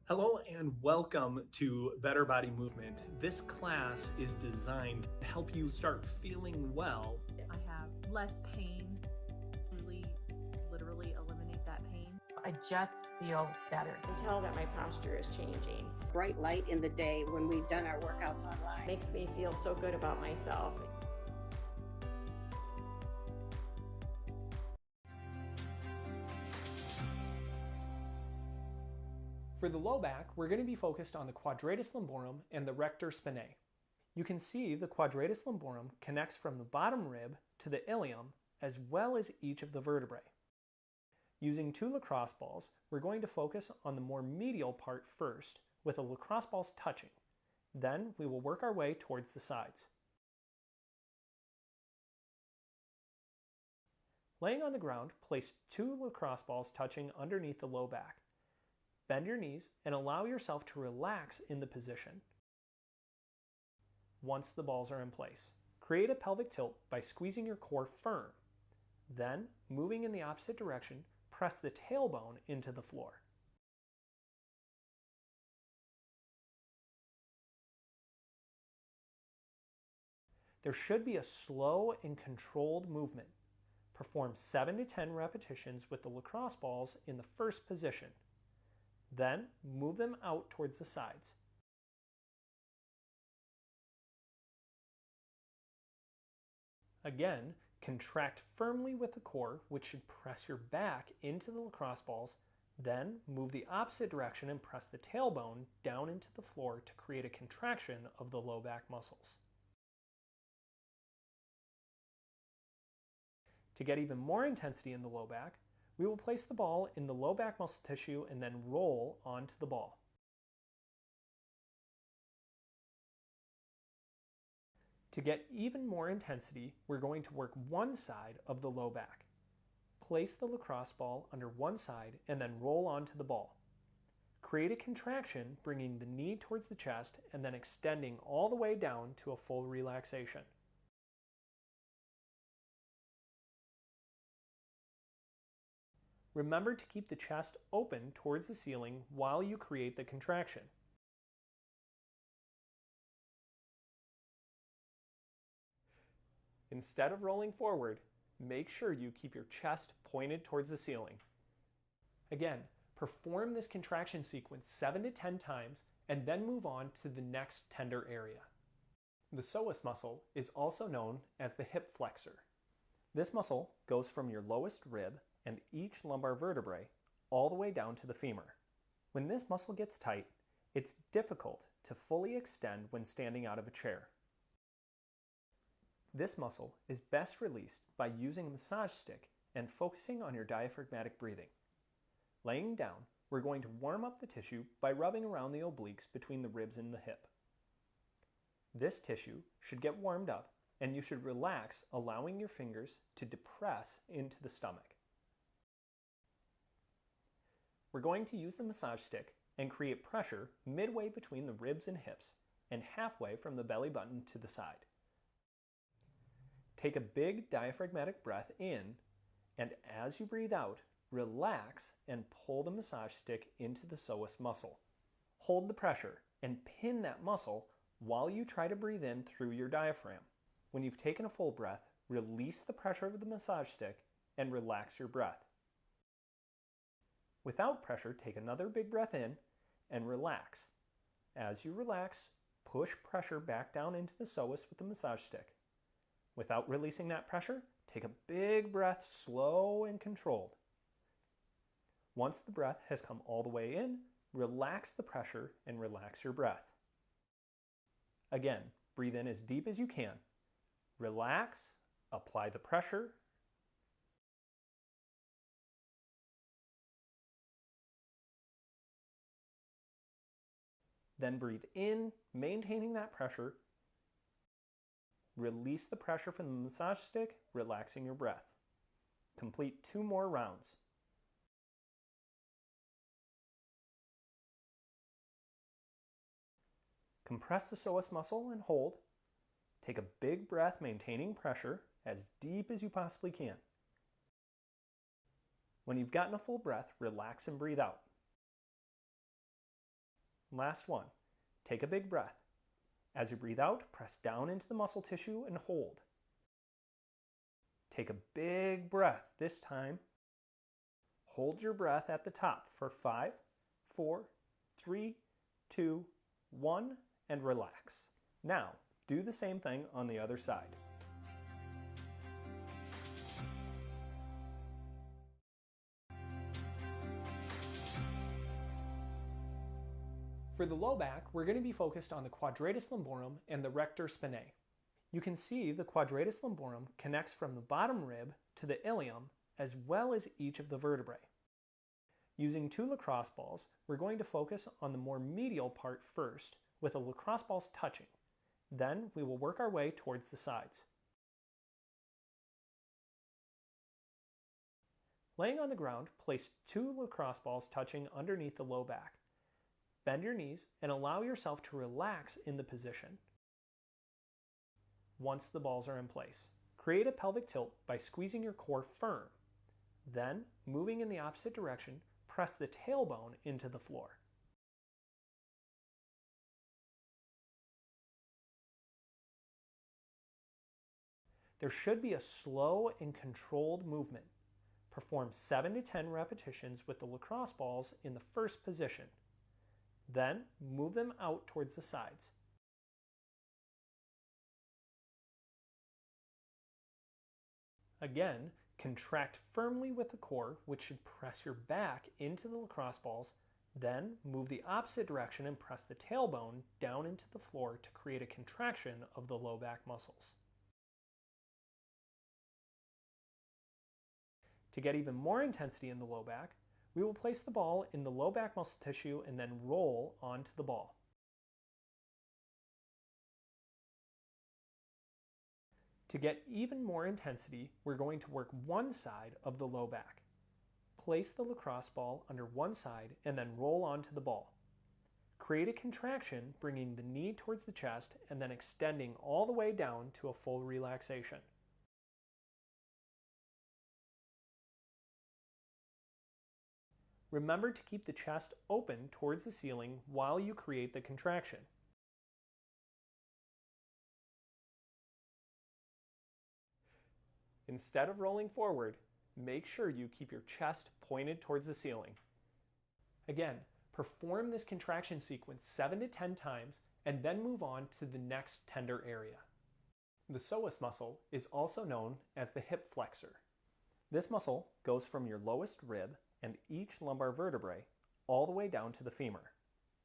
Hello and welcome to Better Body Movement. This class is designed to help you start feeling well. I have less pain, really literally eliminate that pain. I just feel better. I can tell that my posture is changing. Bright light in the day when we've done our workouts online. Makes me feel so good about myself. For the low back, we're going to be focused on the quadratus lumborum and the rector spinae. You can see the quadratus lumborum connects from the bottom rib to the ilium as well as each of the vertebrae. Using two lacrosse balls, we're going to focus on the more medial part first with the lacrosse balls touching. Then we will work our way towards the sides. Laying on the ground, place two lacrosse balls touching underneath the low back. Bend your knees and allow yourself to relax in the position. Once the balls are in place, create a pelvic tilt by squeezing your core firm. Then, moving in the opposite direction, press the tailbone into the floor. There should be a slow and controlled movement. Perform 7 to 10 repetitions with the lacrosse balls in the first position. Then, move them out towards the sides. Again, contract firmly with the core, which should press your back into the lacrosse balls. Then, move the opposite direction and press the tailbone down into the floor to create a contraction of the low back muscles. To get even more intensity in the low back, we will place the ball in the low back muscle tissue and then roll onto the ball. To get even more intensity, we're going to work one side of the low back. Place the lacrosse ball under one side and then roll onto the ball. Create a contraction, bringing the knee towards the chest and then extending all the way down to a full relaxation. Remember to keep the chest open towards the ceiling while you create the contraction. Instead of rolling forward, make sure you keep your chest pointed towards the ceiling. Again, perform this contraction sequence 7 to 10 times and then move on to the next tender area. The psoas muscle is also known as the hip flexor. This muscle goes from your lowest rib and each lumbar vertebrae all the way down to the femur. When this muscle gets tight, it's difficult to fully extend when standing out of a chair. This muscle is best released by using a massage stick and focusing on your diaphragmatic breathing. Laying down, we're going to warm up the tissue by rubbing around the obliques between the ribs and the hip. This tissue should get warmed up and you should relax, allowing your fingers to depress into the stomach. We're going to use the massage stick and create pressure midway between the ribs and hips and halfway from the belly button to the side. Take a big diaphragmatic breath in, and as you breathe out, relax and pull the massage stick into the psoas muscle. Hold the pressure and pin that muscle while you try to breathe in through your diaphragm. When you've taken a full breath, release the pressure of the massage stick and relax your breath. Without pressure, take another big breath in and relax. As you relax, push pressure back down into the psoas with the massage stick. Without releasing that pressure, take a big breath, slow and controlled. Once the breath has come all the way in, relax the pressure and relax your breath. Again, breathe in as deep as you can. Relax, apply the pressure, then breathe in, maintaining that pressure. Release the pressure from the massage stick, relaxing your breath. Complete 2 more rounds. Compress the psoas muscle and hold. Take a big breath, maintaining pressure as deep as you possibly can. When you've gotten a full breath, relax and breathe out. Last one. Take a big breath. As you breathe out, press down into the muscle tissue and hold. Take a big breath this time. Hold your breath at the top for 5, 4, 3, 2, 1, and relax. Now, do the same thing on the other side. For the low back, we're going to be focused on the quadratus lumborum and the rector spinae. You can see the quadratus lumborum connects from the bottom rib to the ilium as well as each of the vertebrae. Using 2 lacrosse balls, we're going to focus on the more medial part first with the lacrosse balls touching. Then we will work our way towards the sides. Laying on the ground, place 2 lacrosse balls touching underneath the low back. Bend your knees and allow yourself to relax in the position. Once the balls are in place, create a pelvic tilt by squeezing your core firm. Then, moving in the opposite direction, press the tailbone into the floor. There should be a slow and controlled movement. Perform 7 to 10 repetitions with the lacrosse balls in the first position. Then, move them out towards the sides. Again, contract firmly with the core, which should press your back into the lacrosse balls. Then, move the opposite direction and press the tailbone down into the floor to create a contraction of the low back muscles. To get even more intensity in the low back, we will place the ball in the low back muscle tissue and then roll onto the ball. To get even more intensity, we're going to work one side of the low back. Place the lacrosse ball under one side and then roll onto the ball. Create a contraction, bringing the knee towards the chest and then extending all the way down to a full relaxation. Remember to keep the chest open towards the ceiling while you create the contraction. Instead of rolling forward, make sure you keep your chest pointed towards the ceiling. Again, perform this contraction sequence 7 to 10 times and then move on to the next tender area. The psoas muscle is also known as the hip flexor. This muscle goes from your lowest rib and each lumbar vertebrae all the way down to the femur.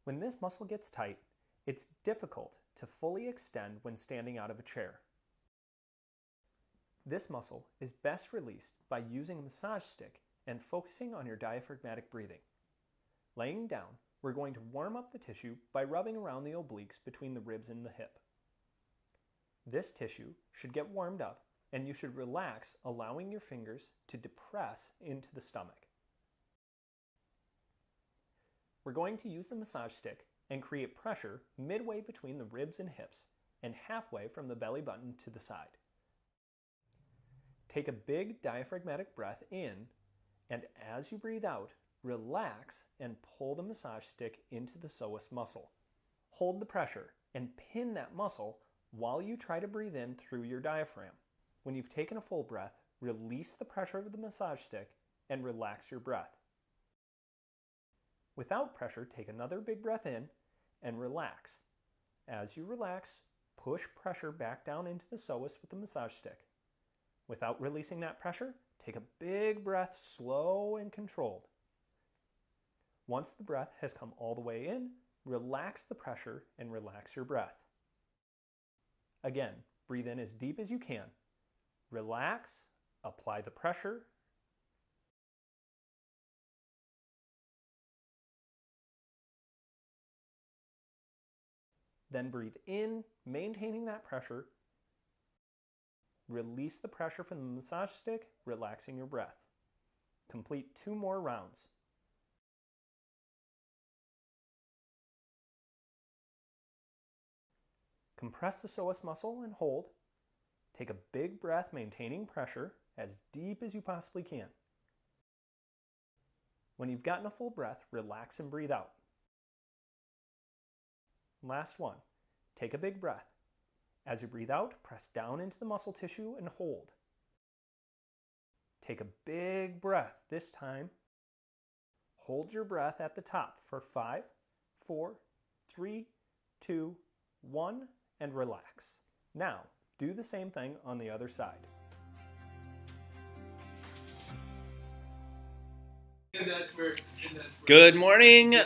When this muscle gets tight, it's difficult to fully extend when standing out of a chair. This muscle is best released by using a massage stick and focusing on your diaphragmatic breathing. Laying down, we're going to warm up the tissue by rubbing around the obliques between the ribs and the hip. This tissue should get warmed up and you should relax, allowing your fingers to depress into the stomach. We're going to use the massage stick and create pressure midway between the ribs and hips and halfway from the belly button to the side. Take a big diaphragmatic breath in, and as you breathe out, relax and pull the massage stick into the psoas muscle. Hold the pressure and pin that muscle while you try to breathe in through your diaphragm. When you've taken a full breath, release the pressure of the massage stick and relax your breath. Without pressure, take another big breath in and relax. As you relax, push pressure back down into the psoas with the massage stick. Without releasing that pressure, take a big breath, slow and controlled. Once the breath has come all the way in, relax the pressure and relax your breath. Again, breathe in as deep as you can. Relax, apply the pressure. Then breathe in, maintaining that pressure. Release the pressure from the massage stick, relaxing your breath. Complete 2 more rounds. Compress the psoas muscle and hold. Take a big breath, maintaining pressure as deep as you possibly can. When you've gotten a full breath, relax and breathe out. Last one. Take a big breath. As you breathe out, press down into the muscle tissue and hold. Take a big breath this time. Hold your breath at the top for 5, 4, 3, 2, 1, and relax. Now, do the same thing on the other side. Good morning.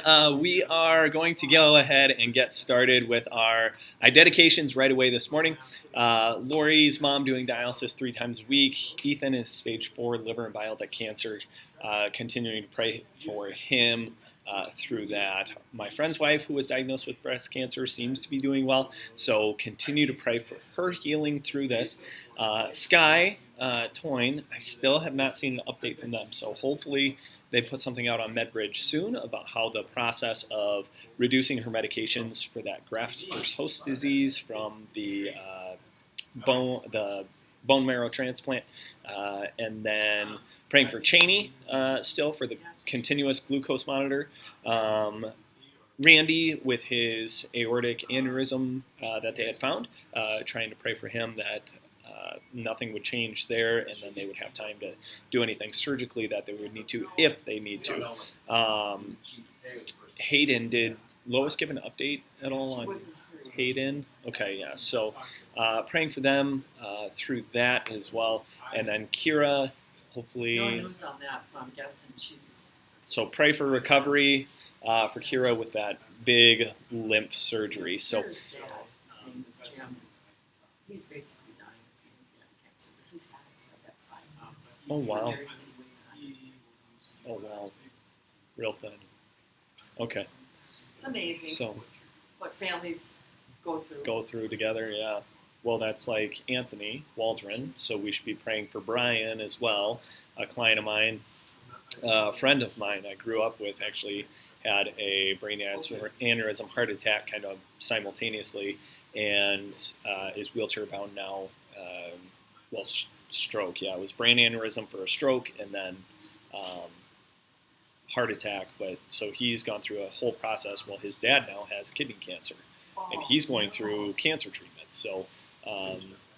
We are going to go ahead and get started with our iDedications right away this morning. Lori's mom doing dialysis 3 times a week. Ethan is stage 4 liver and bile duct cancer. Continuing to pray for him through that. My friend's wife, who was diagnosed with breast cancer, seems to be doing well. So continue to pray for her healing through this. Sky Toyne, I still have not seen an update from them. So hopefully they put something out on MedBridge soon about how the process of reducing her medications for that graft-versus-host disease from the bone marrow transplant, and then praying for Cheney still for the continuous glucose monitor. Randy with his aortic aneurysm that they had found, trying to pray for him that nothing would change there, and then they would have time to do anything surgically that they would need to if they need to. Hayden, did Lois give an update at all on Hayden? Okay, yeah. So praying for them through that as well. And then Kira, hopefully. No news on that, so I'm guessing she's. So pray for recovery for Kira with that big lymph surgery. So. Kira's dad, his name is Jim. He's basically dying of pancreatic cancer, but he's had it for about 5 years. Oh wow. Mary said he was 100. Oh wow. Real thin. Okay. It's amazing So. what families go through Together, yeah. Well, that's like Anthony Waldron, so we should be praying for Brian as well. A client of mine, a friend of mine I grew up with, actually had a brain aneurysm heart attack kind of simultaneously, and is wheelchair bound now. Stroke, yeah. It was brain aneurysm for a stroke, and then heart attack. But so he's gone through a whole process. Well, his dad now has kidney cancer, and he's going through cancer treatment. So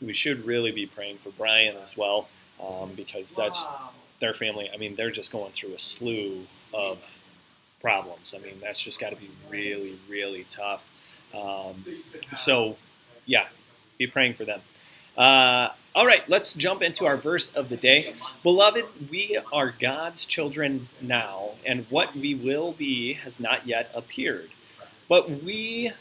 we should really be praying for Brian as well, because that's their family. I mean, they're just going through a slew of problems. I mean, that's just got to be really, really tough. So, yeah, be praying for them. All right, let's jump into our verse of the day. Beloved, we are God's children now, and what we will be has not yet appeared. But we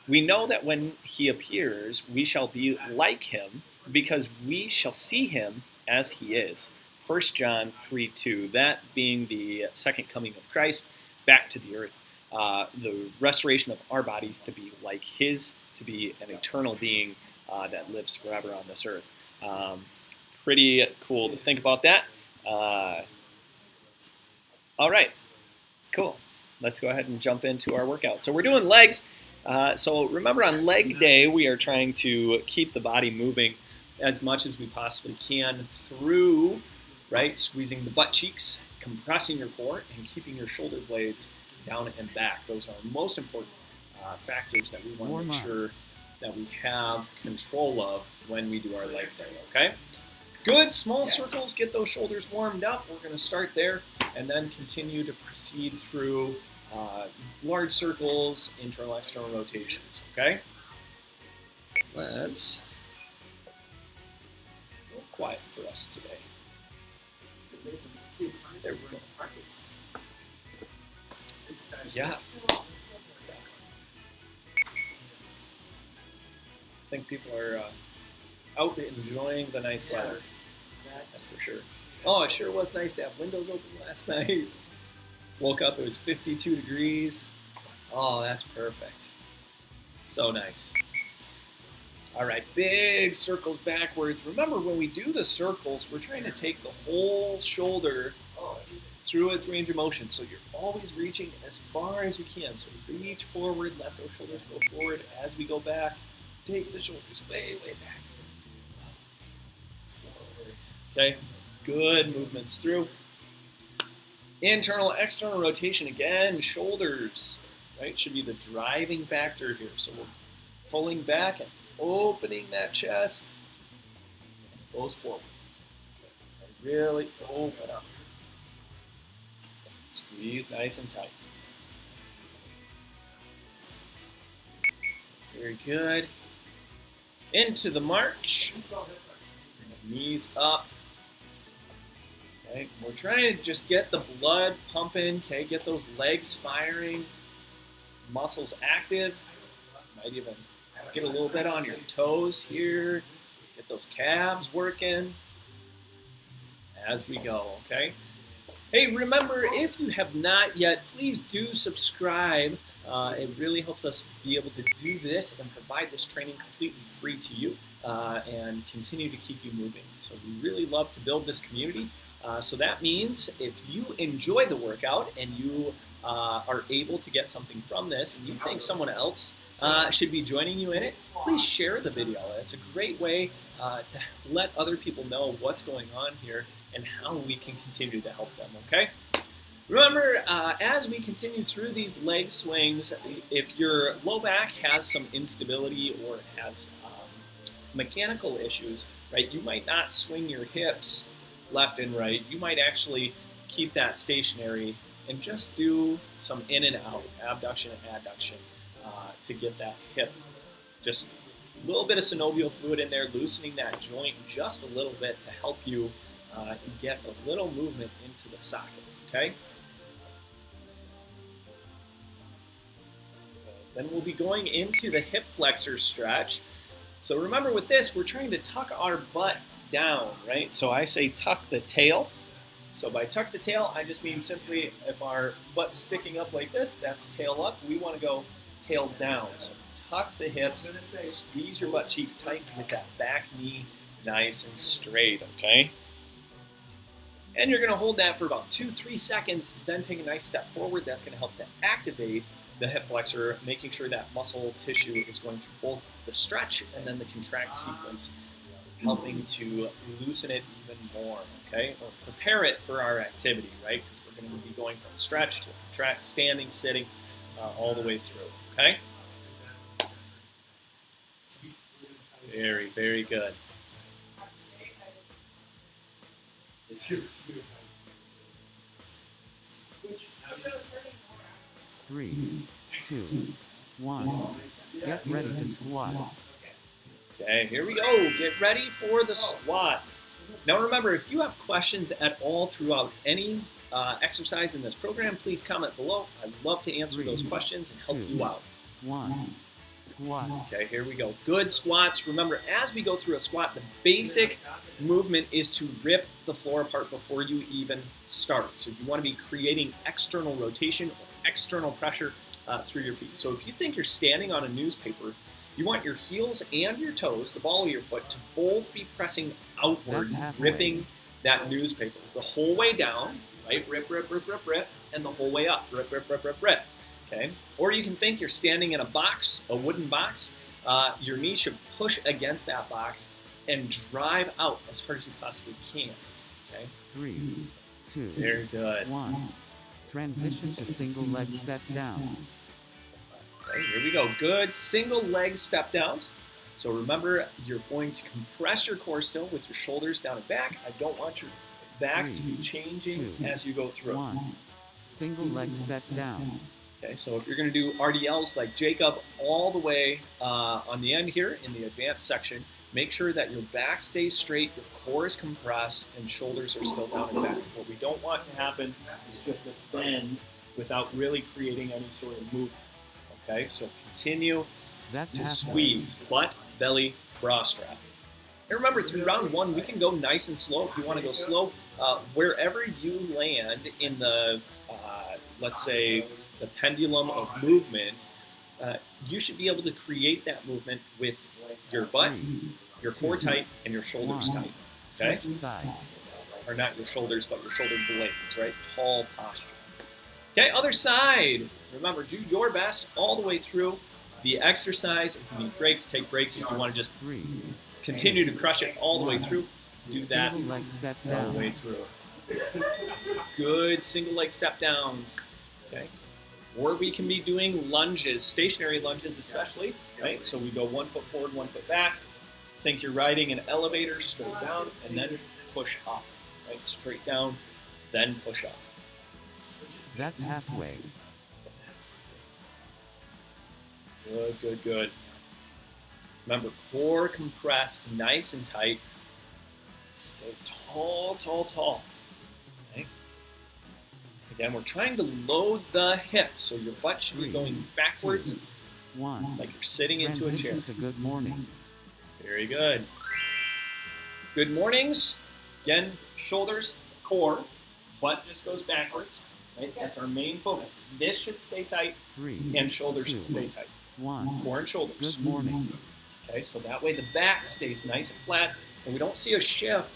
know that when he appears, we shall be like him, because we shall see him as he is. 1 John 3:2, that being the second coming of Christ back to the earth, the restoration of our bodies to be like his, to be an eternal being that lives forever on this earth. Pretty cool to think about that. All right, cool. Let's go ahead and jump into our workout. So we're doing legs. So remember, on leg day, we are trying to keep the body moving as much as we possibly can through, right, squeezing the butt cheeks, compressing your core, and keeping your shoulder blades down and back. Those are most important factors that we want to make sure that we have control of when we do our leg day, okay? Good, small circles, get those shoulders warmed up. We're going to start there and then continue to proceed through large circles, internal, external rotations, okay? Let's go quiet for us today. There we go. Yeah. I think people are out enjoying the nice weather. That's for sure. Oh, it sure was nice to have windows open last night. Woke up, it was 52 degrees. Oh, that's perfect. So nice. All right, big circles backwards. Remember, when we do the circles, we're trying to take the whole shoulder through its range of motion. So you're always reaching as far as you can. So reach forward, let those shoulders go forward. As we go back, take the shoulders way, way back. Forward. Okay, good movements through. Internal, external rotation again, shoulders right? Should be the driving factor here. So we're pulling back and opening that chest. And goes forward. So really open up. Squeeze nice and tight. Very good. Into the march. Knees up. Okay, we're trying to just get the blood pumping, okay, get those legs firing, muscles active. Might even get a little bit on your toes here, get those calves working as we go, okay? Hey, remember, if you have not yet, please do subscribe. It really helps us be able to do this and provide this training completely free to you and continue to keep you moving. So we really love to build this community. So that means if you enjoy the workout and you are able to get something from this and you think someone else should be joining you in it, please share the video. It's a great way to let other people know what's going on here and how we can continue to help them, okay? Remember, as we continue through these leg swings, if your low back has some instability or has mechanical issues, right, you might not swing your hips left and right. You might actually keep that stationary and just do some in and out, abduction and adduction, to get that hip, just a little bit of synovial fluid in there, loosening that joint just a little bit to help you get a little movement into the socket, okay? Then we'll be going into the hip flexor stretch. So remember with this, we're trying to tuck our butt down, right? So I say tuck the tail. So by tuck the tail, I just mean simply if our butt's sticking up like this, that's tail up. We want to go tail down. So tuck the hips, squeeze your butt cheek tight, get that back knee nice and straight, okay? And you're going to hold that for about 2-3 seconds, then take a nice step forward. That's going to help to activate the hip flexor, making sure that muscle tissue is going through both the stretch and then the contract sequence, helping to loosen it even more, okay? Or prepare it for our activity, right? Because we're going to be going from stretch to contract, standing, sitting, all the way through, okay? Very, very good. 3, 2, 1. Get ready to squat. Okay, here we go. Get ready for the squat. Now remember, if you have questions at all throughout any exercise in this program, please comment below. I'd love to answer those questions and help you out. 1. Squat. Okay, here we go. Good squats. Remember, as we go through a squat, the basic movement is to rip the floor apart before you even start. So you want to be creating external rotation or external pressure through your feet. So if you think you're standing on a newspaper, you want your heels and your toes, the ball of your foot, to both be pressing outward, ripping that newspaper the whole way down, right? Rip, rip, rip, rip, rip, and the whole way up. Rip, rip, rip, rip, rip. Okay? Or you can think you're standing in a box, a wooden box. Your knee should push against that box and drive out as hard as you possibly can. Okay? 3, 2, Very good. 1. Transition to single leg step down. Okay, here we go. Good single leg step downs. So remember, you're going to compress your core still with your shoulders down and back. I don't want your back to be changing as you go through. 1. Single leg step down. Okay, so if you're going to do RDLs like Jacob all the way on the end here in the advanced section, make sure that your back stays straight, your core is compressed, and shoulders are still down and back. What we don't want to happen is just this bend without really creating any sort of movement. Okay, so continue to squeeze, butt, belly, cross strap. And remember, through round 1, we can go nice and slow. If you want to go slow, wherever you land in the, let's say, the pendulum of movement, you should be able to create that movement with your butt, your core tight, and your shoulders tight. Okay? Or not your shoulders, but your shoulder blades, right? Tall posture. Okay, other side. Remember, do your best all the way through the exercise. If you need breaks, take breaks. If you want to just continue to crush it all the way through, do that all the way through. Good single leg step downs. Okay. Or we can be doing lunges, stationary lunges especially, right? So we go 1 foot forward, 1 foot back. Think you're riding an elevator, straight down, and then push up, right? Straight down, then push up. That's halfway. Good, good, good. Remember, core compressed, nice and tight. Stay tall, tall, tall. Okay? Again, we're trying to load the hips, so your butt should be going backwards, 2, 1. like you're sitting into a chair. Transition to good morning. Very good. Good mornings. Again, shoulders, core, butt just goes backwards. Right? That's our main focus. This should stay tight, 3, and shoulders 2, should stay tight. 1. Core and shoulders. Good morning. Okay, so that way the back stays nice and flat, and we don't see a shift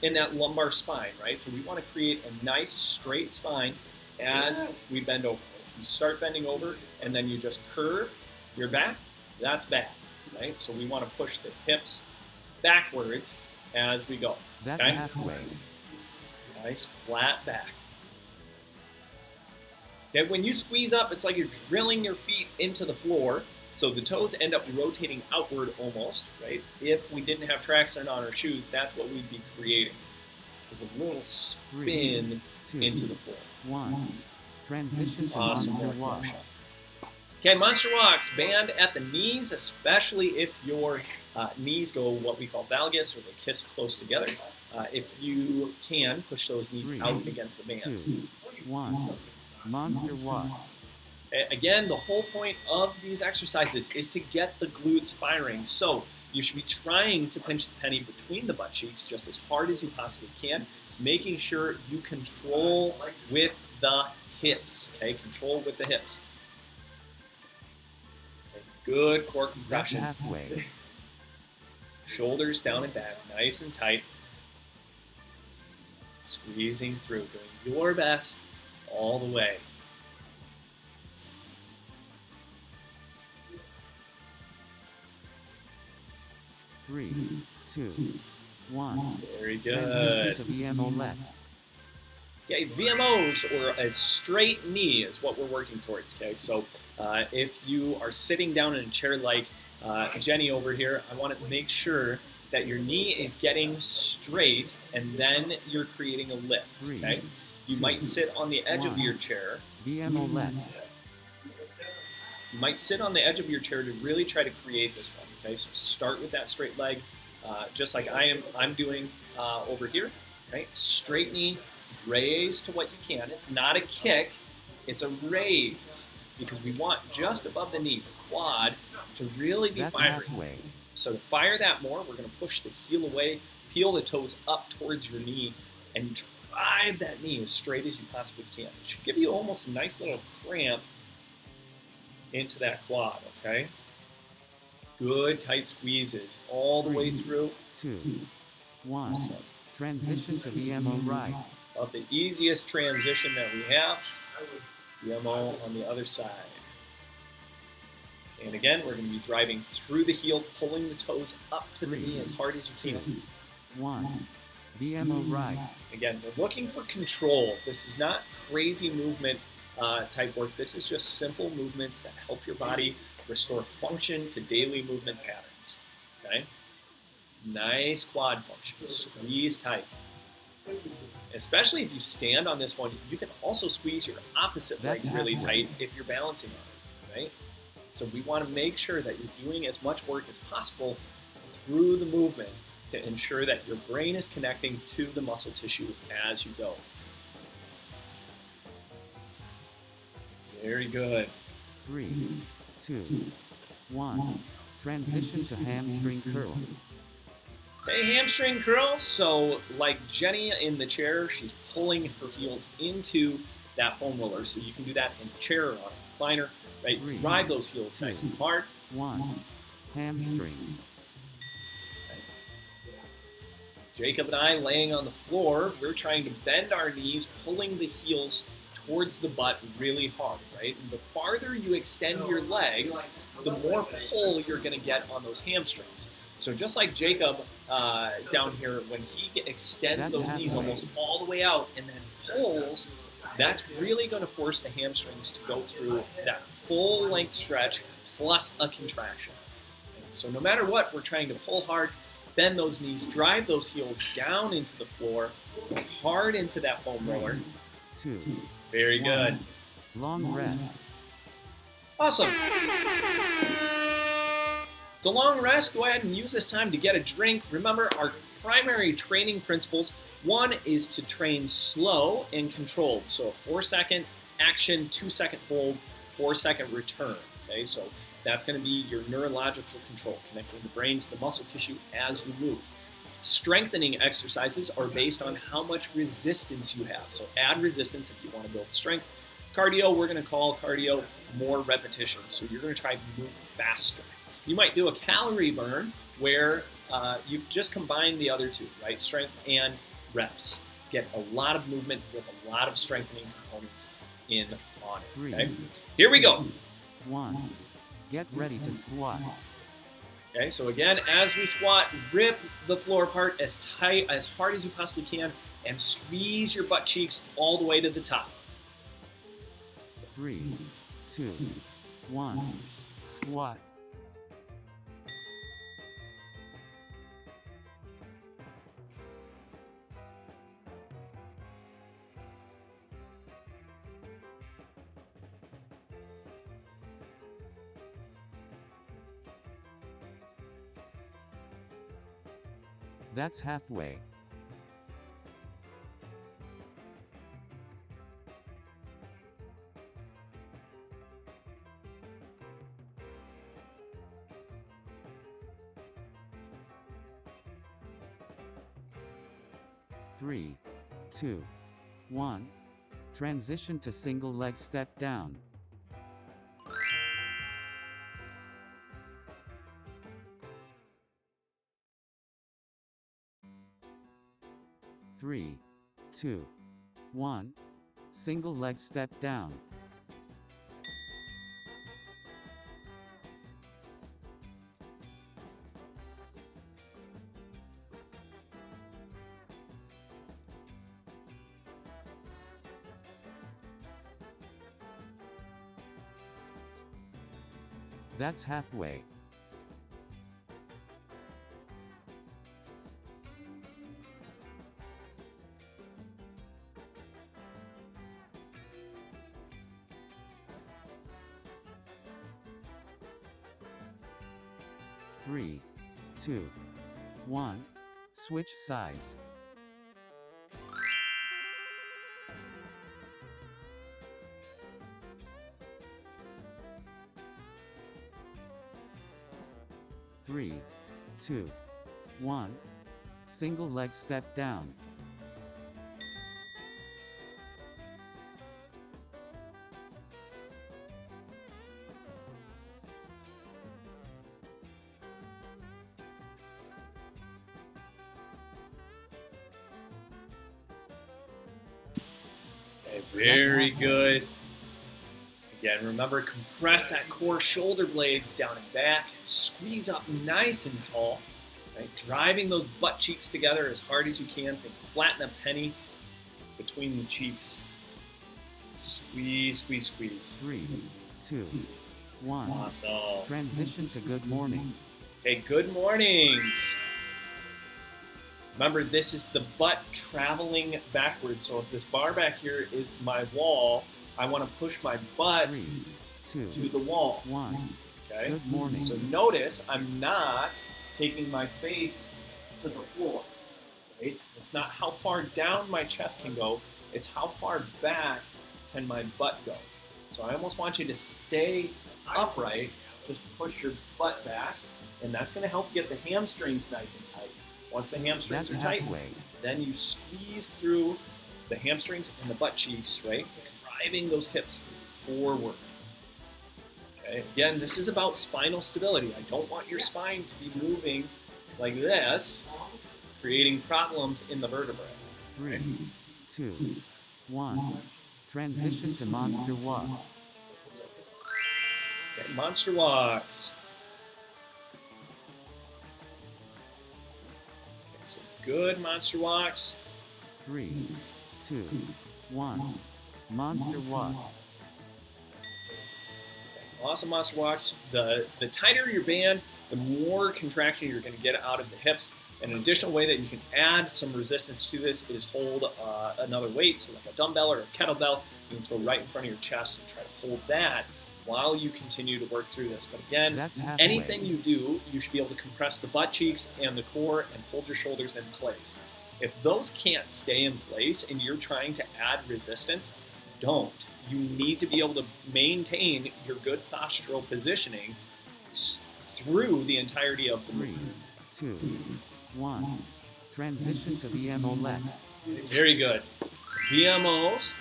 in that lumbar spine, right? So we want to create a nice straight spine as we bend over. If you start bending over and then you just curve your back, that's bad, right? So we want to push the hips backwards as we go. That's Okay? halfway. Nice flat back. Okay, when you squeeze up, it's like you're drilling your feet into the floor, so the toes end up rotating outward almost, right? If we didn't have traction on our shoes, that's what we'd be creating. There's a little 3, spin 2, into the floor. 1. Transition to Awesome. monster walk. Okay, monster walks, band at the knees, especially if your knees go what we call valgus, or they kiss close together. If you can, push those knees 3, out against the band. 2, 1. Monster walk. Again, the whole point of these exercises is to get the glutes firing. So you should be trying to pinch the penny between the butt cheeks just as hard as you possibly can, making sure you control with the hips. Okay, control with the hips. Okay, good core That's compression. halfway. Shoulders down and back, nice and tight. Squeezing through, doing your best all the way. Three, 2, 1. Very Transition good. to VMO left. Okay, VMOs, or a straight knee, is what we're working towards. Okay, so if you are sitting down in a chair like Jenny over here, I want to make sure that your knee is getting straight, and then you're creating a lift. 3, Okay, you 2, might sit on the edge of 1. your chair. VMO left. You might sit on the edge of your chair to really try to create this one. Okay, so start with that straight leg, just like I'm doing over here. Right, straight knee, raise to what you can. It's not a kick, it's a raise, because we want just above the knee, the quad, to really be That's firing. halfway. So to fire that more, we're going to push the heel away, peel the toes up towards your knee, and drive that knee as straight as you possibly can. It should give you almost a nice little cramp into that quad, okay? Good tight squeezes all the way 3, through. 2, 1. Awesome. Transition to VMO right. About the easiest transition that we have. VMO on the other side. And again, we're going to be driving through the heel, pulling the toes up to the 3, knee as hard as you 2, can. 1. VMO right. Again, we're looking for control. This is not crazy movement type work. This is just simple movements that help your body restore function to daily movement patterns. Okay? Nice quad function. Squeeze tight. Especially if you stand on this one, you can also squeeze your opposite leg That's really halfway. tight if you're balancing on it, right? So we want to make sure that you're doing as much work as possible through the movement to ensure that your brain is connecting to the muscle tissue as you go. Very good. 3, 2, 1. Transition to hamstring curl. Okay, hamstring curls. So like Jenny in the chair, she's pulling her heels into that foam roller. So you can do that in a chair or on a recliner, right? 3, Drive those heels 2, nice and hard. 1. Hamstring. Jacob and I laying on the floor, we're trying to bend our knees, pulling the heels towards the butt really hard, right? And the farther you extend your legs, the more pull you're going to get on those hamstrings. So just like Jacob down here, when he extends That's those knees halfway. almost all the way out and then pulls that's really going to force the hamstrings to go through that full length stretch plus a contraction. And so no matter what, we're trying to pull hard, bend those knees, drive those heels down into the floor, hard into that foam roller. 2, Very good. long rest. Awesome. So long rest, go ahead and use this time to get a drink. Remember our primary training principles. One is to train slow and controlled. So a 4-second action, 2-second hold, 4-second return. Okay, so that's going to be your neurological control, connecting the brain to the muscle tissue as you move. Strengthening exercises are based on how much resistance you have. So add resistance if you want to build strength. Cardio, we're going to call cardio more repetitions. So you're going to try to move faster. You might do a calorie burn where you just combine the other two, right? Strength and reps. Get a lot of movement with a lot of strengthening components in on it. Okay? Here we go. 1. Get ready to squat. Okay, so again, as we squat, rip the floor apart as tight, as hard as you possibly can, and squeeze your butt cheeks all the way to the top. 3, 2, 1. Squat. That's halfway. Three, 2, 1. Transition to single leg step down. Three, 2, 1. Single leg step down. That's halfway. Three, 2, 1. Switch sides. Three, 2, 1. Single leg step down. Okay, very good. Again, remember, compress that core shoulder blades down and back. Squeeze up nice and tall. Right? Driving those butt cheeks together as hard as you can. Think flatten a penny between the cheeks. Squeeze, squeeze, squeeze. 3, 2, 1. Awesome. Transition to good morning. Okay, good mornings. Remember, this is the butt traveling backwards. So if this bar back here is my wall, I want to push my butt 3, 2, to the wall. 1. Okay? Good morning. So notice I'm not taking my face to the floor. Right? It's not how far down my chest can go. It's how far back can my butt go. So I almost want you to stay upright. Just push your butt back. And that's going to help get the hamstrings nice and tight. Once the hamstrings That's are tight, halfway. then you squeeze through the hamstrings and the butt cheeks, right? Driving those hips forward. Okay, again, this is about spinal stability. I don't want your spine to be moving like this, creating problems in the vertebrae. 3, 2, 1. Transition to monster walk. Okay, monster walks. Okay, so good monster walks. 3, 2, 1. Monster walk. Awesome monster walks. The tighter your band, the more contraction you're going to get out of the hips. And an additional way that you can add some resistance to this is hold another weight, so like a dumbbell or a kettlebell. You can throw right in front of your chest and try to hold that while you continue to work through this. But again, anything you do, you should be able to compress the butt cheeks and the core and hold your shoulders in place. If those can't stay in place and you're trying to add resistance, don't. You need to be able to maintain your good postural positioning through the entirety of the 3, movement. 2, 1. Transition to VMO left. Very good. VMOs.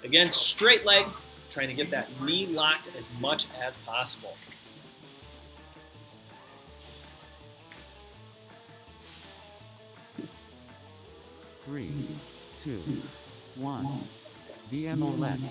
Again, straight leg, trying to get that knee locked as much as possible. Three, 2, 1. VMO left.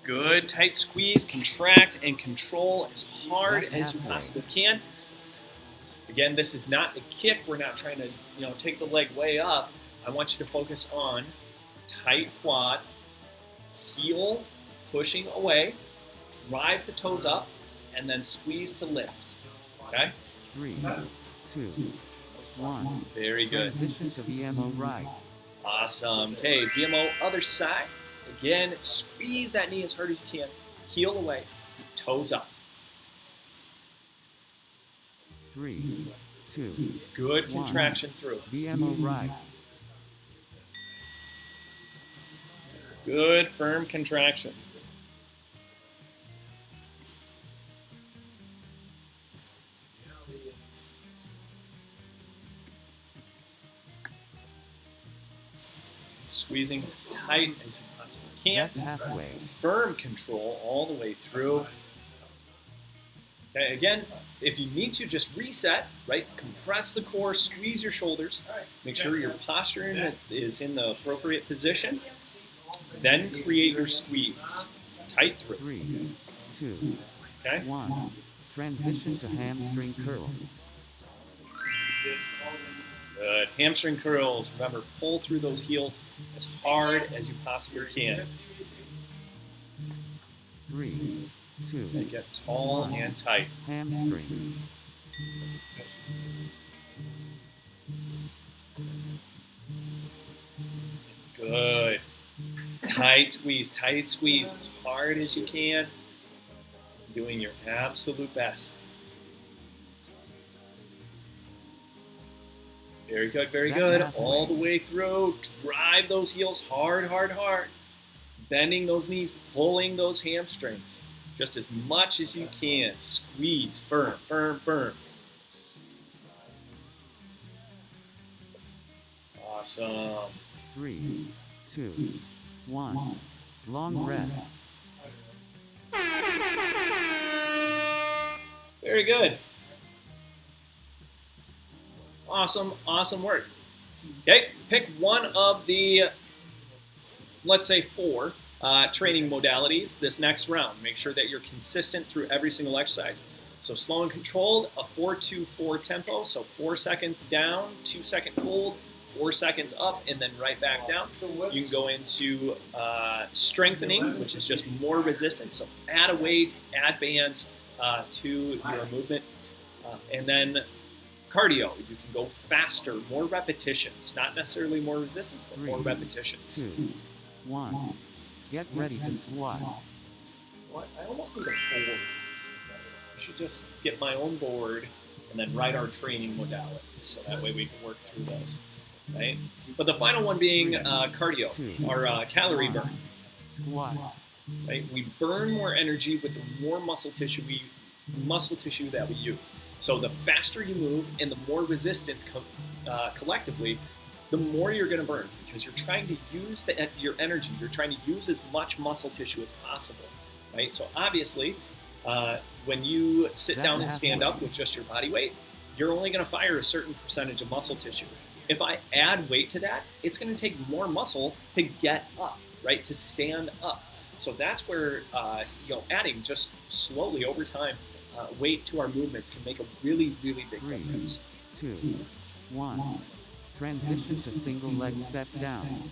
Good, tight squeeze, contract, and control as hard as you possibly can. Again, this is not a kick. We're not trying to, take the leg way up. I want you to focus on tight quad, heel pushing away, drive the toes up, and then squeeze to lift. Okay? 3, 2, 1. Very good. Transition to VMO right. Awesome. Okay, VMO other side. Again, squeeze that knee as hard as you can. Heel away, toes up. 3, 2. Good 1. contraction through. VMO right. Good firm contraction. Squeezing as tight as you possibly can. That's halfway. Firm control all the way through. Okay, again, if you need to, just reset, right? Compress the core, squeeze your shoulders. Make sure your posture is in the appropriate position. Then create your squeeze. Tight through. 3, 2, Okay? 1. Transition to hamstring curl. Good. Hamstring curls. Remember, pull through those heels as hard as you possibly can. 3, 2, And get tall and tight. hamstring. Good. Tight squeeze as hard as you can. Doing your absolute best. Very good, very good. All the way through. Drive those heels hard, hard, hard. Bending those knees, pulling those hamstrings. Just as much as you can. Squeeze, firm, firm, firm. Awesome. 3, 2, 1. Long rest. Very good. Awesome, awesome work. Okay, pick one of the, let's say 4 training modalities this next round. Make sure that you're consistent through every single exercise. So slow and controlled, a 4-2-4 tempo, so 4 seconds down, 2-second hold, 4 seconds up, and then right back down. You can go into strengthening, which is just more resistance. So add a weight, add bands to your movement. And then cardio, you can go faster, more repetitions. Not necessarily more resistance, but more 3, repetitions. 2, 1. Get ready to squat. What? I almost need a board. I should just get my own board and then write our training modalities, so that way we can work through those. Right? But the final one being cardio, or calorie burn. Squat. Right? We burn more energy with the more muscle tissue that we use. So the faster you move and the more resistance collectively, the more you're going to burn, because you're trying to use your energy. You're trying to use as much muscle tissue as possible. Right? So obviously, when you sit down and stand up with just your body weight, you're only going to fire a certain percentage of muscle tissue. If I add weight to that, it's going to take more muscle to get up. right, to stand up. So that's where, adding just slowly over time weight to our movements can make a really, really big 3, difference. 2, 1. Transition to single leg step down.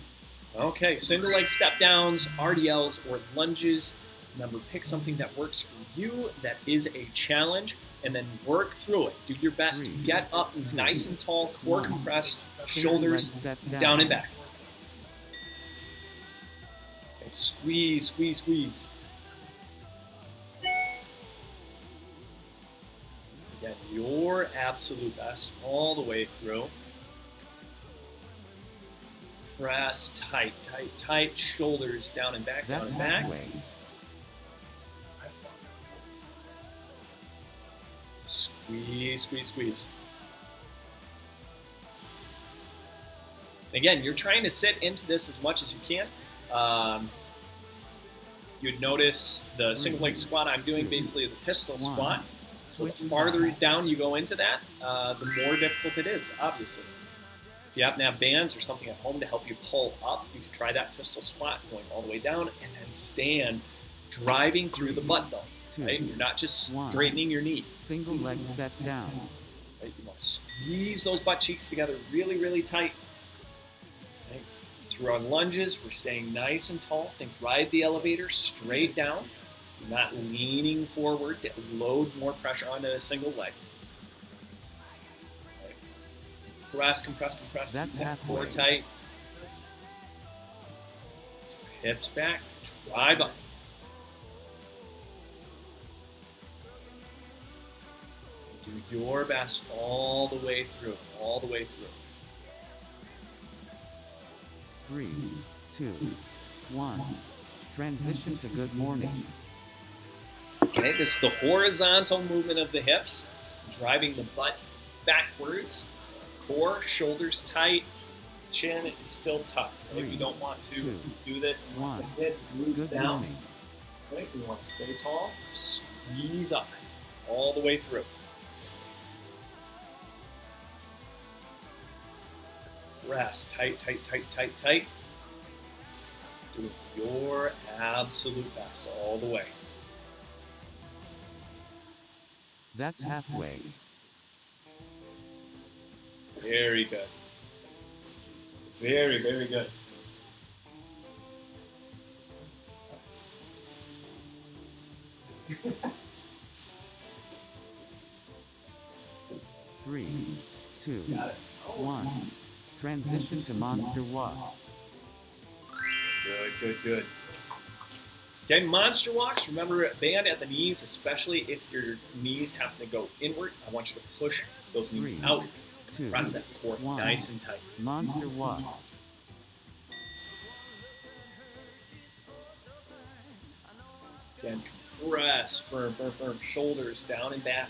Okay, single leg step downs, RDLs, or lunges. Remember, pick something that works for you, that is a challenge, and then work through it. Do your best to 3, get up 2, nice and tall, core 1. compressed, Single leg shoulders step down and back. Okay, squeeze, squeeze, squeeze. Again, your absolute best all the way through. Press tight, tight, tight. Shoulders down and back, That's down and back. halfway. Squeeze, squeeze, squeeze. Again, you're trying to sit into this as much as you can. You'd notice the single leg squat I'm doing basically is a pistol 1. squat. So the Switch farther sides. down you go into that, the more difficult it is, obviously. If you happen to have bands or something at home to help you pull up, you can try that pistol squat going all the way down and then stand, driving through the butt bone. 2, Right? You're not just 1. straightening your knee. Single leg step down. Right? You want to squeeze those butt cheeks together really, really tight. Okay. Through our lunges, we're staying nice and tall. Think ride the elevator straight down. You're not leaning forward to load more pressure onto a single leg. Right. Compress, compress, compress. That's Keep that halfway. core tight. So hips back, drive up. Do your best all the way through, all the way through. 3, 2, 1. Transition to good morning. Okay, this is the horizontal movement of the hips, driving the butt backwards, core, shoulders tight, chin is still tucked. Right? 3, You don't want to 2, do this and let 1. the head move Good down. morning. Right? We want to stay tall, squeeze up all the way through. Press tight, tight, tight, tight, tight. Do your absolute best all the way. That's halfway. Very good. Very, very good. Three, 2, 1. Transition to monster walk. Good, good, good. Okay, monster walks. Remember, band at the knees, especially if your knees happen to go inward. I want you to push those knees 3, out. 2, Press that core 1. nice and tight. Monster walk. Again, compress, firm, firm, firm. Shoulders down and back.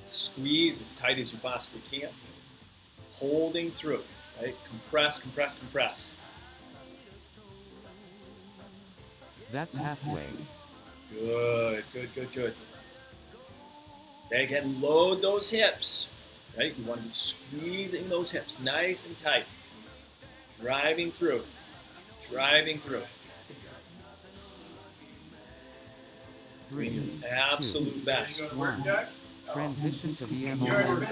Squeeze as tight as you possibly can. Holding through, right? Compress, compress, compress. That's halfway. Good, good, good, good. Okay, again, load those hips, right? You want to be squeezing those hips nice and tight. Driving through, driving through. 3, Doing your absolute 2, best. 1. Transition to VMO.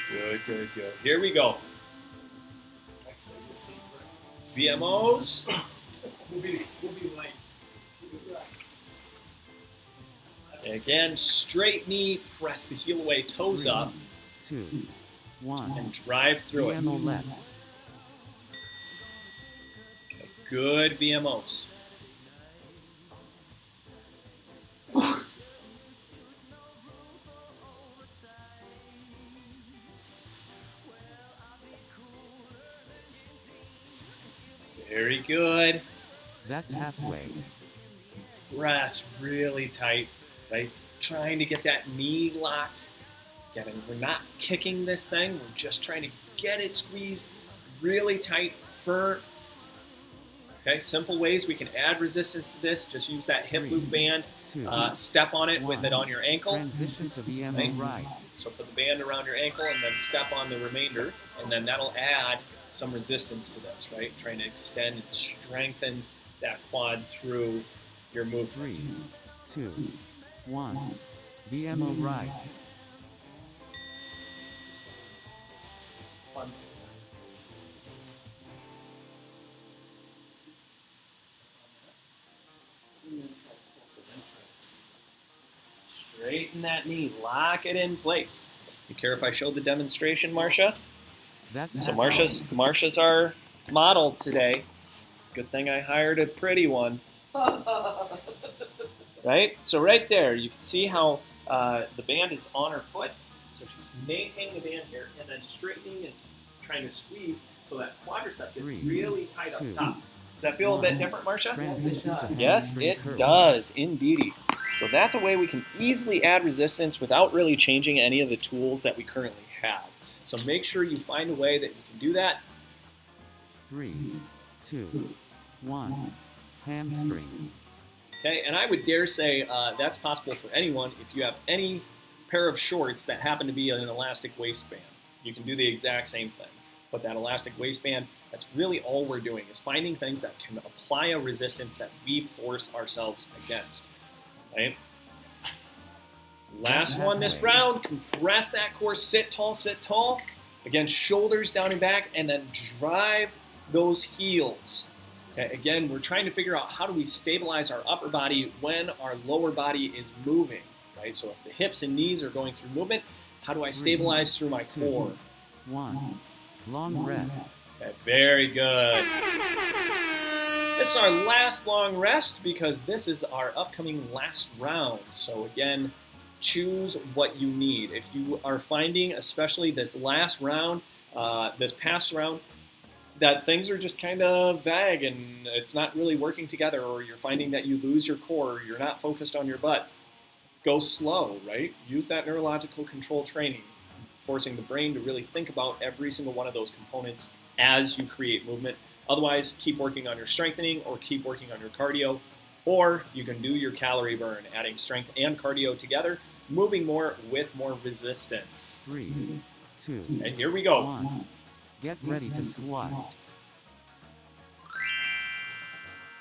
Good, good, good. Here we go. VMOs. Again, straight knee, press the heel away, toes 3, up, 2, 1. and drive through it. VMO left. Okay, good VMOs. Very good. That's halfway. Press really tight, right? Trying to get that knee locked. Again, we're not kicking this thing. We're just trying to get it squeezed really tight, firm. Okay, simple ways we can add resistance to this. Just use that hip 3, loop band. 2, Step on it with 1. it on your ankle. Transition to VMO Right. right. So put the band around your ankle and then step on the remainder. And then that'll add some resistance to this, right? Trying to extend and strengthen that quad through your movement. 3, 2, 1. VMO right. Fun. Straighten that knee, lock it in place. You care if I show the demonstration, Marcia? That's So halfway. Marcia's our model today. Good thing I hired a pretty one. Right? So right there, you can see how the band is on her foot. So she's maintaining the band here and then straightening and trying to squeeze so that quadricep gets 3, really tight 2, up top. Does that feel a bit different, Marcia? Transition to Yes, hamstring it curl. does, indeedy. So that's a way we can easily add resistance without really changing any of the tools that we currently have. So make sure you find a way that you can do that. 3, 2, 1. Hamstring. Okay, and I would dare say that's possible for anyone if you have any pair of shorts that happen to be an elastic waistband. You can do the exact same thing. But that elastic waistband, that's really all we're doing is finding things that can apply a resistance that we force ourselves against. Right? Last one this round, compress that core, sit tall, sit tall. Again, shoulders down and back, and then drive those heels. Okay, again, we're trying to figure out how do we stabilize our upper body when our lower body is moving, right? So if the hips and knees are going through movement, how do I stabilize through my core? 1. Long rest. Okay, very good. This is our last long rest because this is our upcoming last round. So again, choose what you need. If you are finding, especially this last round, this past round, that things are just kind of vague and it's not really working together, or you're finding that you lose your core, or you're not focused on your butt, go slow, right? Use that neurological control training, forcing the brain to really think about every single one of those components as you create movement. Otherwise, keep working on your strengthening or keep working on your cardio, or you can do your calorie burn, adding strength and cardio together, moving more with more resistance. 3, 2, And here we go. 1. Get ready to squat.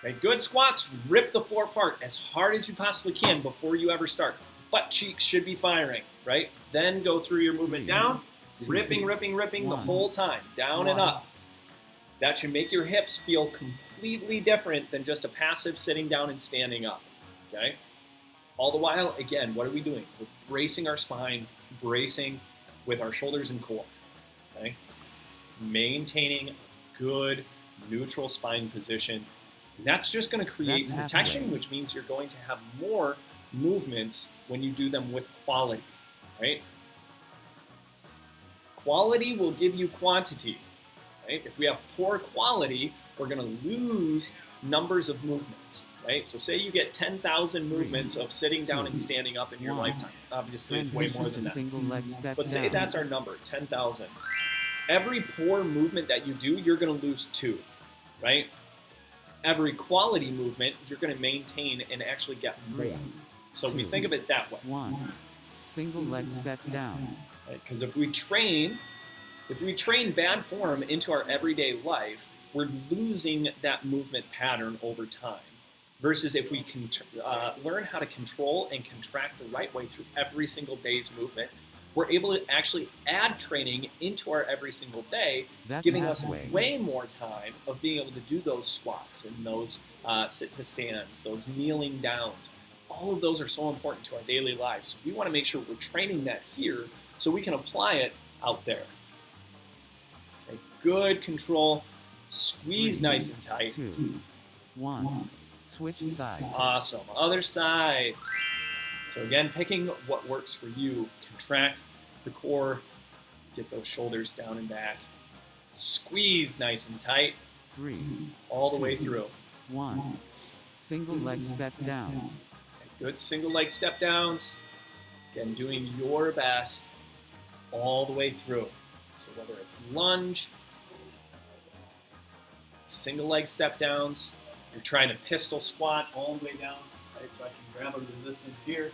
Okay, good squats, rip the floor apart as hard as you possibly can before you ever start. Butt cheeks should be firing, right? Then go through your movement down, ripping the whole time, down and up. That should make your hips feel completely different than just a passive sitting down and standing up, okay? All the while, again, what are we doing? We're bracing our spine, bracing with our shoulders and core, okay? Maintaining a good neutral spine position. And that's just going to create That's protection, halfway. which means you're going to have more movements when you do them with quality, right? Quality will give you quantity, right? If we have poor quality, we're going to lose numbers of movements, right? So say you get 10,000 movements of sitting down and standing up in your lifetime. Obviously, it's way more than that. Single leg step But say down. that's our number, 10,000. Every poor movement that you do, you're going to lose 2, right? Every quality movement, you're going to maintain and actually get more. 3, So we think of it that way. 1. Single leg step down. Because if we train bad form into our everyday life, we're losing that movement pattern over time. Versus if we can learn how to control and contract the right way through every single day's movement, we're able to actually add training into our every single day, That's giving us halfway. way more time of being able to do those squats and those sit to stands, those kneeling downs. All of those are so important to our daily lives. So we want to make sure we're training that here so we can apply it out there. Okay, good control. Squeeze 3, nice and tight. 2, 1. Switch sides. Awesome. Other side. So again, picking what works for you. Contract the core. Get those shoulders down and back. Squeeze nice and tight 3, all the way through. 1. Single leg step down. Okay, good single leg step downs. Again, doing your best all the way through. So whether it's lunge, single leg step downs, you're trying to pistol squat all the way down, right? So I can grab a resistance here,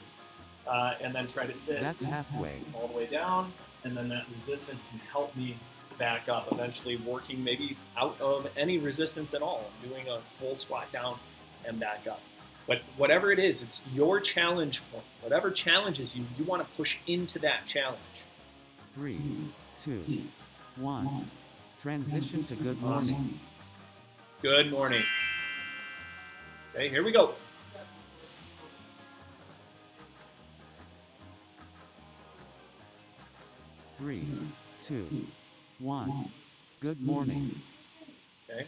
and then try to sit That's halfway. all the way down, and then that resistance can help me back up, eventually working maybe out of any resistance at all, doing a full squat down and back up. But whatever it is, it's your challenge point. Whatever challenges you, you want to push into that challenge. 3, 2, 1. Transition to good morning. Good mornings. Okay, here we go. 3, 2, 1. Good morning. Okay.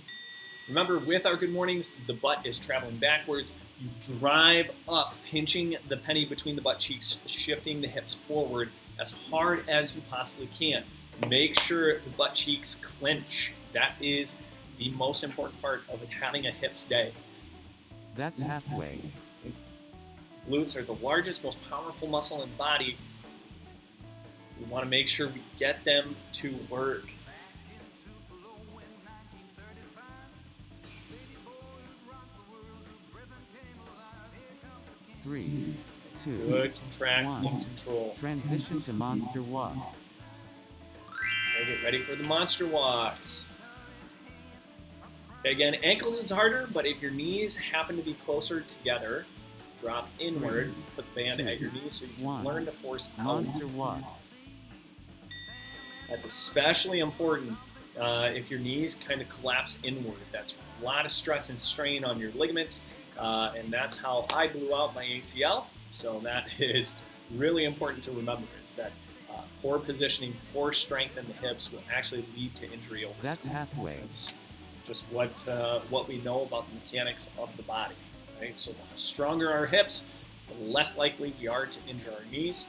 Remember, with our good mornings, the butt is traveling backwards. You drive up, pinching the penny between the butt cheeks, shifting the hips forward as hard as you possibly can. Make sure the butt cheeks clench. That is the most important part of having a hips day. That's halfway. Glutes are the largest, most powerful muscle in the body. We want to make sure we get them to work. Three, two, Good, contract, one. in control. Transition to monster walk. Okay, get ready for the monster walks. Okay, again, ankles is harder, but if your knees happen to be closer together, drop inward, put the band at your knees so you can one. learn to force out. Monster walk. That's especially important if your knees kind of collapse inward. That's a lot of stress and strain on your ligaments, and that's how I blew out my ACL. So that is really important to remember, is that poor positioning, poor strength in the hips will actually lead to injury over That's time. halfway. It's just what we know about the mechanics of the body. Right? So the stronger our hips, the less likely we are to injure our knees.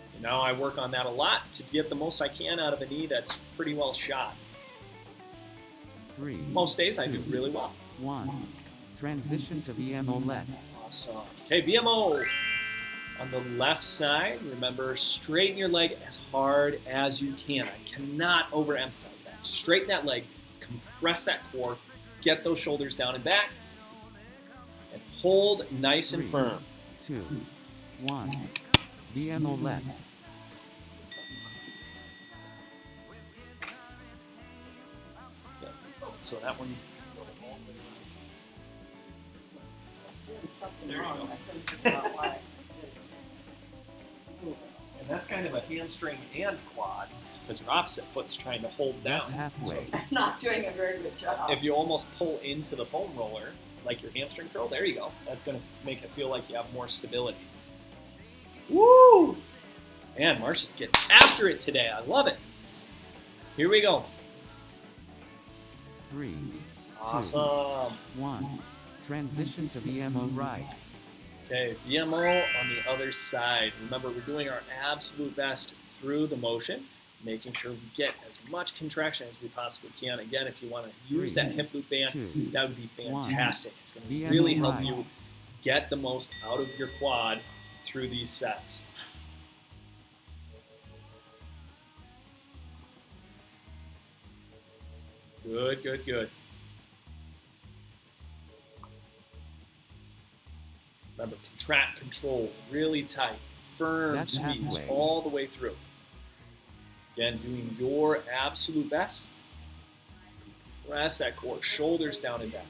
So now I work on that a lot to get the most I can out of a knee that's pretty well shot. Three, Most days I do two, really well. 1. Transition to VMO left. Awesome. Okay, VMO. On the left side, remember, straighten your leg as hard as you can. I cannot overemphasize that. Straighten that leg, compress that core, get those shoulders down and back, and hold nice and 3, firm. 2, 1. VMO left. Yeah. So that one. There you go. And that's kind of a hamstring and quad, because your opposite foot's trying to hold down. That's halfway. So Not doing a very good job. if you almost pull into the foam roller, like your hamstring curl, there you go. That's going to make it feel like you have more stability. Woo! Man, Marsha's getting after it today. I love it. Here we go. 3, 2, Awesome. 1. Transition to VMO right. Okay, VMO on the other side. Remember, we're doing our absolute best through the motion, making sure we get as much contraction as we possibly can. Again, if you want to use that hip loop band, 2, that would be fantastic. It's going to VMO really help right. you get the most out of your quad through these sets. Good, good, good. Remember, contract, control, really tight, firm That's squeeze halfway. all the way through. Again, doing your absolute best. Press that core, shoulders down and back.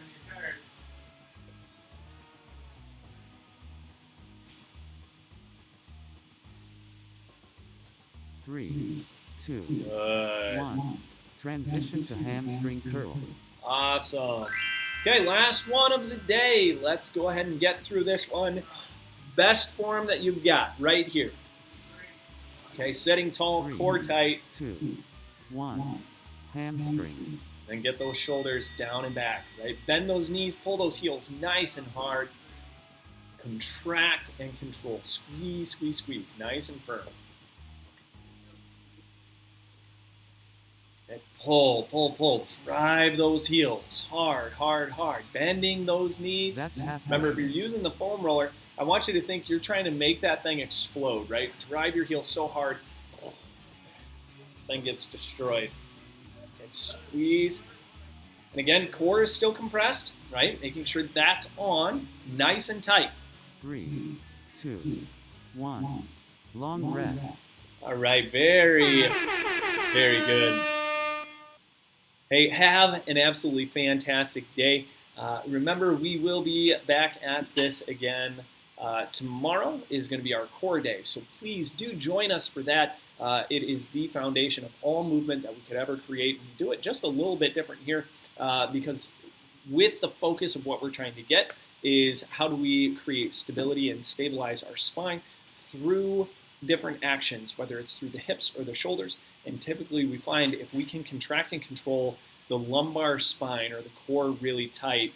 Three, two, Good. 1. Transition to hamstring curl. Awesome. Okay, last one of the day. Let's go ahead and get through this one. Best form that you've got right here. Okay, sitting tall, 3, core tight, 2, 1. Hamstring. then get those shoulders down and back, right? Bend those knees, pull those heels nice and hard. Contract and control. Squeeze, squeeze, squeeze. Nice and firm. Okay, pull, pull, pull. Drive those heels. Hard, hard, hard. Bending those knees. That's half. Remember, if you're using the foam roller, I want you to think you're trying to make that thing explode, right? Drive your heels so hard, thing gets destroyed. Okay, squeeze. And again, core is still compressed, right? Making sure that's on, nice and tight. 3, 2, 1. Long rest. All right, very Very good. Hey, have an absolutely fantastic day. Remember, we will be back at this again. Tomorrow is going to be our core day, so please do join us for that. It is the foundation of all movement that we could ever create. We do it just a little bit different here because with the focus of what we're trying to get is how do we create stability and stabilize our spine through different actions, whether it's through the hips or the shoulders. And typically we find if we can contract and control the lumbar spine or the core really tight,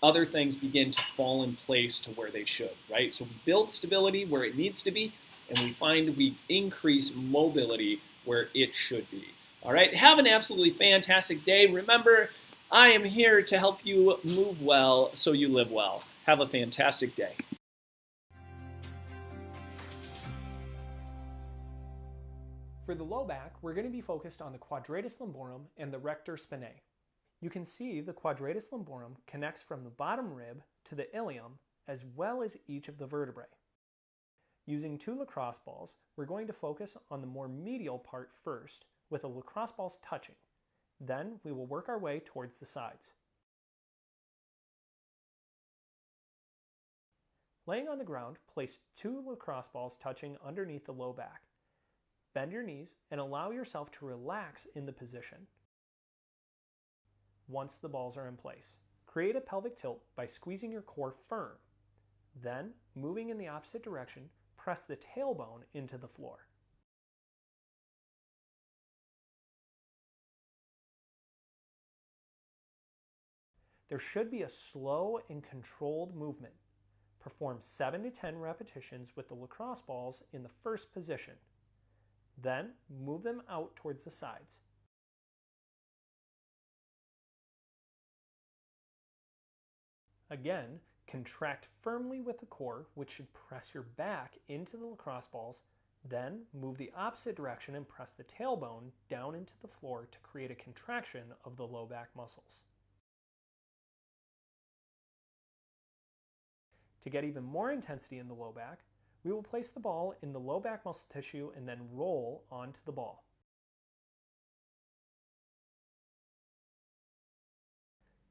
other things begin to fall in place to where they should, right? So we build stability where it needs to be, and we find we increase mobility where it should be. All right, have an absolutely fantastic day. Remember, I am here to help you move well so you live well. Have a fantastic day. For the low back, we're going to be focused on the quadratus lumborum and the rector spinae. You can see the quadratus lumborum connects from the bottom rib to the ilium as well as each of the vertebrae. Using 2 lacrosse balls, we're going to focus on the more medial part first with the lacrosse balls touching. Then we will work our way towards the sides. Laying on the ground, place 2 lacrosse balls touching underneath the low back. Bend your knees and allow yourself to relax in the position. Once the balls are in place, create a pelvic tilt by squeezing your core firm. Then, moving in the opposite direction, press the tailbone into the floor. There should be a slow and controlled movement. Perform 7 to 10 repetitions with the lacrosse balls in the first position. Then, move them out towards the sides. Again, contract firmly with the core, which should press your back into the lacrosse balls. Then, move the opposite direction and press the tailbone down into the floor to create a contraction of the low back muscles. To get even more intensity in the low back, we will place the ball in the low back muscle tissue and then roll onto the ball.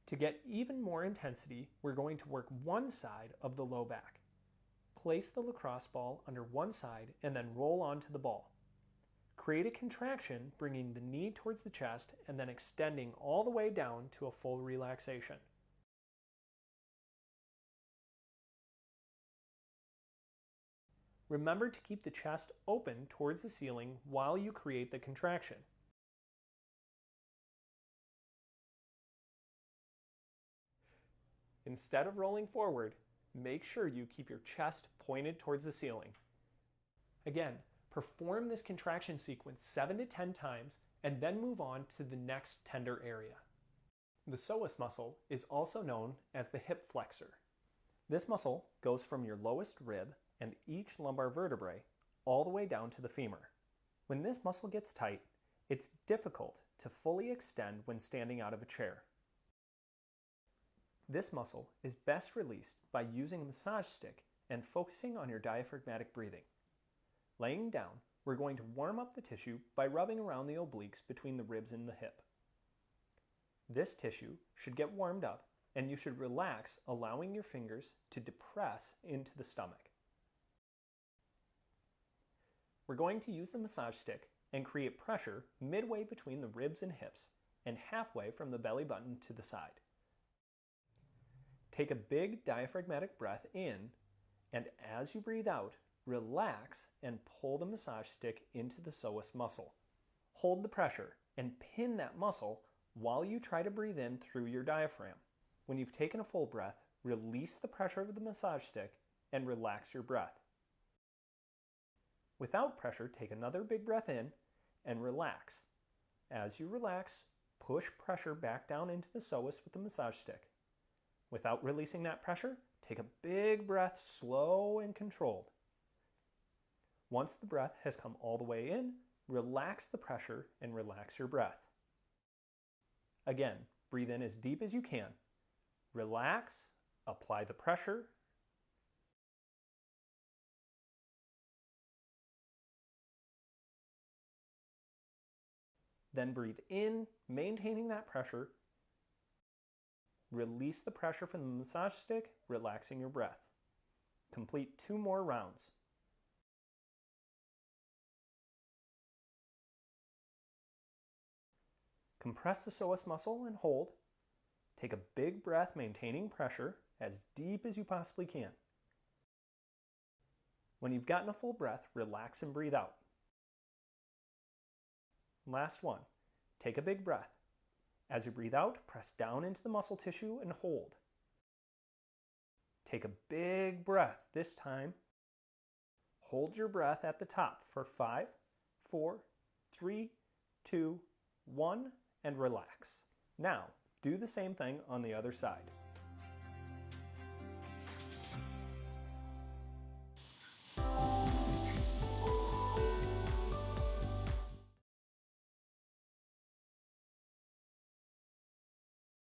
To get even more intensity, we're going to work one side of the low back. Place the lacrosse ball under one side and then roll onto the ball. Create a contraction, bringing the knee towards the chest and then extending all the way down to a full relaxation. Remember to keep the chest open towards the ceiling while you create the contraction. Instead of rolling forward, make sure you keep your chest pointed towards the ceiling. Again, perform this contraction sequence 7 to 10 times and then move on to the next tender area. The psoas muscle is also known as the hip flexor. This muscle goes from your lowest rib and each lumbar vertebrae all the way down to the femur. When this muscle gets tight, it's difficult to fully extend when standing out of a chair. This muscle is best released by using a massage stick and focusing on your diaphragmatic breathing. Laying down, we're going to warm up the tissue by rubbing around the obliques between the ribs and the hip. This tissue should get warmed up and you should relax, allowing your fingers to depress into the stomach. We're going to use the massage stick and create pressure midway between the ribs and hips and halfway from the belly button to the side. Take a big diaphragmatic breath in, and as you breathe out, relax and pull the massage stick into the psoas muscle. Hold the pressure and pin that muscle while you try to breathe in through your diaphragm. When you've taken a full breath, release the pressure of the massage stick and relax your breath. Without pressure, take another big breath in and relax. As you relax, push pressure back down into the psoas with the massage stick. Without releasing that pressure, take a big breath, slow and controlled. Once the breath has come all the way in, relax the pressure and relax your breath. Again, breathe in as deep as you can. Relax, apply the pressure, Then breathe in, maintaining that pressure. Release the pressure from the massage stick, relaxing your breath. Complete 2 more rounds. Compress the psoas muscle and hold. Take a big breath, maintaining pressure as deep as you possibly can. When you've gotten a full breath, relax and breathe out. Last one. Take a big breath. As you breathe out, press down into the muscle tissue and hold. Take a big breath this time. Hold your breath at the top for 5, 4, 3, 2, 1, and relax. Now, do the same thing on the other side.